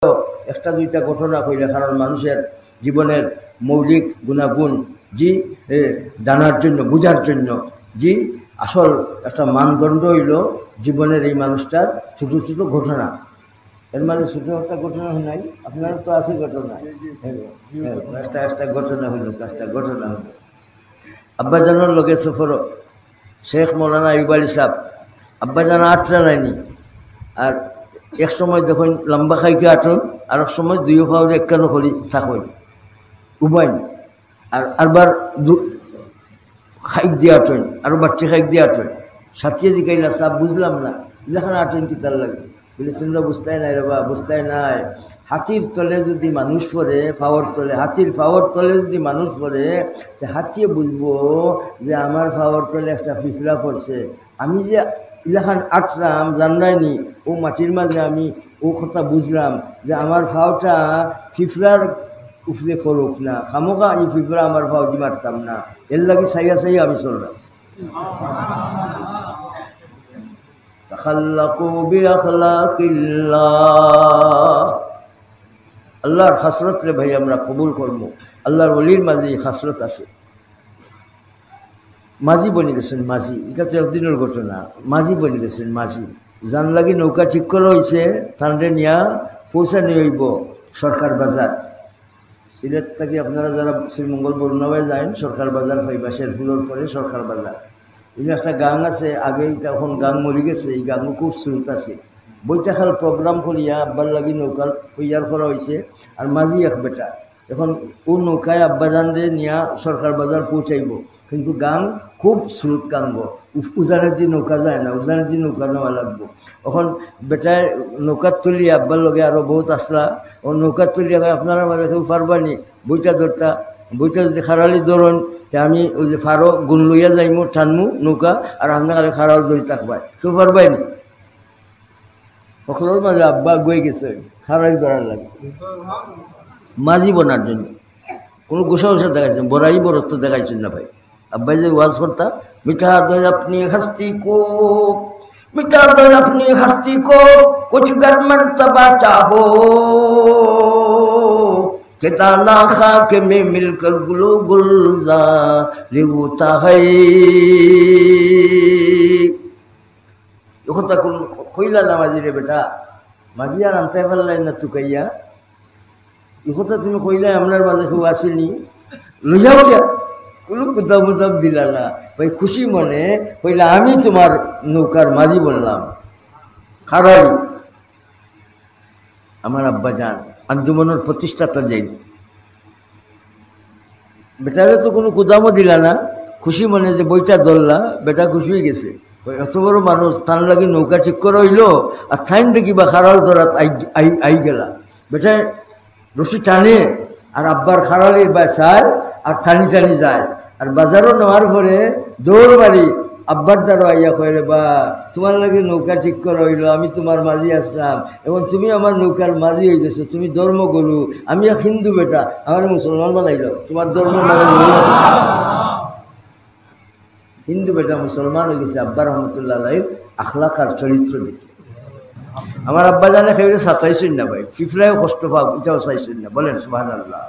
একটা দুইটা ঘটনা কইলে, কারণ মানুষের জীবনের মৌলিক গুণাগুণ জি জানার জন্য, বুঝার জন্য জি আসল একটা মানদণ্ড হইল জীবনের এই মানুষটার ছোটো ছোটো ঘটনা। এর মাঝে ছোটো একটা ঘটনা নাই, আপনার তো আছে ঘটনা, একটা ঘটনা হইল, আব্বাজানোর লগে সফর শেখ মৌলানা আইয়ুব আলী সাহেব, আব্বাজান আটটা নাইনি, আর এক সময় দেখুন লম্বা খাইকে আটন, আর এক সময় দুইও পাউরে একখানো করি থাকুন উবাইন, আর আরবার খাইক দিয়ে আটন, আর বাচ্চা খাইক দিয়ে আটন। সাথিয়ে জিকাইলা সাহেব বুঝলাম না এলাখানে আটন কি তার লাগে, বলে তোমরা বুঝতে নাই রে বা, বুঝতে নাই। হাতির তলে যদি মানুষ পড়ে, ফাওয়ার তলে, হাতির ফাওয়ার তলে যদি মানুষ পড়ে, তো হাতিয়ে বুঝবো যে আমার ফাওয়ার তলে একটা পিঁপড়া পড়ছে। আমি যে ইলাখান আটলাম জানাইনি, ও মাটির মাঝে আমি ও কথা বুঝলাম যে আমার ফাওটা পিঁপড়ার উপরে ফরুক না, খামোকা এই পিঁপড়া আমার ফাও দি মারতাম না, এর লাগে সাইয়া সাইয়া আমি চললাম। আল্লাহর খাসরত রে ভাই আমরা কবুল করবো। আল্লাহর ওলির মাঝে খাসরত আছে। মাঝি বনে গেছেন, মাঝি, এটা তো একদিনের ঘটনা। মাঝি বনে গেছেন, মাঝি জান লাগি নৌকা ঠিক করা হয়েছে, ঠান্ডে নিয়া পৌঁছানি হইব সরকার বাজার। সিলেট থেকে আপনারা যারা শ্রীমঙ্গল বরুণাবাই যায়, সরকার বাজার পাইবা, শেরপুরের পরে সরকার বাজার। এখানে একটা গাং আছে, আগে এখন গাং মরি গেছে, এই গাঙও খুব স্রোত আছে। বৈঠাখাল প্রোগ্রাম করিয়া আব্বার লাগি নৌকা তৈয়ার করা হয়েছে, আর মাঝি এক বেটা। এখন ও নৌকায় আব্বাজান দিয়ে নিয়া সরকার বাজার পৌঁছাইব, কিন্তু গাং খুব স্রোত গাঙ্গ, উজানের দিয়ে নৌকা যায় না, উজানের দিয়ে নৌকা নেওয়া লাগবো। এখন বেটায় নৌকার তুলিয়া আব্বার লগে আরও বহুত আসলা, ও নৌকার তুলিয়া আপনারা মাঝে কেউ পারবানি বইটা ধরতা, বইটা যদি খারালি ধরুন, আমি ওই যে ফারো গুণ লইয়া যাইমু, টানমু নৌকা, আর আপনার কাছে খারাল ধরি থাকবাই, কেউ পারবাইনি। সকলের মাঝে আব্বা গই গেছে খারালি ধরার লাগে, মাঝি বনার জন্য। কোনো গোসা গোসা দেখাইছেন, বড়াই বরত্ব দেখাইছেন না ভাই। আব্বাই যে ওয়াজ করতা, মিঠা দই আপনি হাস্তি কো, মিঠা দই আপনি হাস্তি কো, কুছ गर मर्तबा चाहो, কেদানা খাকে মে মিলকর গুলো গুলজার होता है। কথা কোন কইলা না মাঝি রে বেটা, মাঝি আর আনতে পারলাই না তুকাইয়া, এ কথা তুমি কইলা আপনার মাঝে কেউ আসেনি, লইয়াও যা, কোনো কুতাব মুতাব দিলা না ভাই। খুশি মনে কইলা আমি তোমার নৌকার মাঝি বললাম, খারালি। আমার আব্বা যান আঞ্জুমানের প্রতিষ্ঠাতা যাই, বেটারে তো কোনো কুদামও দিলা না, খুশি মনে যে বইটা ধরলা, বেটা খুশি হয়ে গেছে। এত বড় মানুষ, থান লাগি নৌকা ঠিক করা হইল, আর থাইন দেখি বা খারাল ধরাত আই গেলা। বেটা রশি টানে, আর আব্বার খারালির বা চায়, আর টানি টানি যায়। আর বাজারও নেওয়ার পরে দৌড় বাড়ি আব্বার দ্বারা আইয়া কয় রে বা, তোমার লাগে নৌকা ঠিক করা হইল, আমি তোমার মাঝি আসলাম, এবং তুমি আমার নৌকার মাঝি হয়ে গেছো। তুমি ধর্ম গরু, আমি এক হিন্দু বেটা, আমার মুসলমান বানাইল, তোমার ধর্ম হিন্দু বেটা মুসলমান হয়ে গেছে। আব্বা রহমতুল্লাহ আলাইহির আখলাক আর চরিত্র দেখে আমার আব্বা জানে খেয়ে চাইছেন না ভাই, ফিফরাও কষ্ট পাব, এটাও চাইছেন না, বলেন সুবহানাল্লাহ।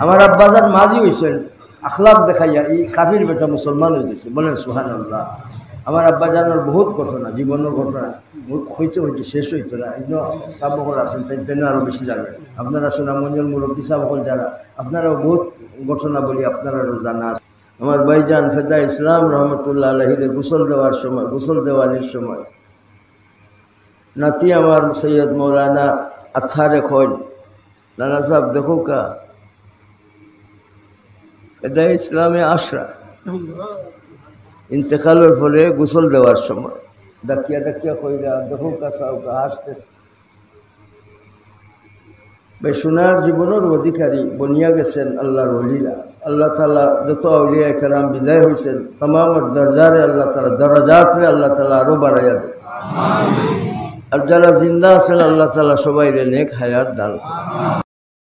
আমার আব্বা যান মাঝি হয়েছেন, আখলাক দেখাইয়া এই কাফির বেটা মুসলমান হয়ে গেছে, বলেন সুবহানাল্লাহ। আমার আব্বা জানার বহুত ঘটনা, জীবনের ঘটনা হইতে হইতে শেষ হইতো না। এই সাবকল আছেন, তাই জন্য আরও বেশি জানবেন আপনারা। সুনামগঞ্জের মুরব্বী সাবকল যারা, আপনারাও বহুত ঘটনা বলি, আপনারাও জানা আছে। আমার ভাইজান ফেদা ইসলাম রহমতুল্লাহ আলাইহিরে গোসল দেওয়ার সময়, গোসল দেওয়ানির সময় নাতি আমার সৈয়দ মৌলানা আথারে খোল, নানা সাহেব দেখো কা ফেদা ইসলামে আশরা ইন্তেকালের ফলে গোসল দেওয়ার সময় ডাকিয়া ডাকিয়া কইরা দেখো কা সাহকা হাসতে। ভাই সোনার জীবনের অধিকারী বনিয়া গেছেন আল্লাহর ওলিরা। আল্লাহ তাআলা যত আউলিয়া কেরাম বিদায় হয়েছেন, তামাম দরজারে আল্লাহ তাআলা দরজাতরে আল্লাহ তাআলা আরো বাড়াইয়া দেন, আর যারা জিন্দা আছেন আল্লাহ তাআলা সবাইরে নেক হায়াত দান।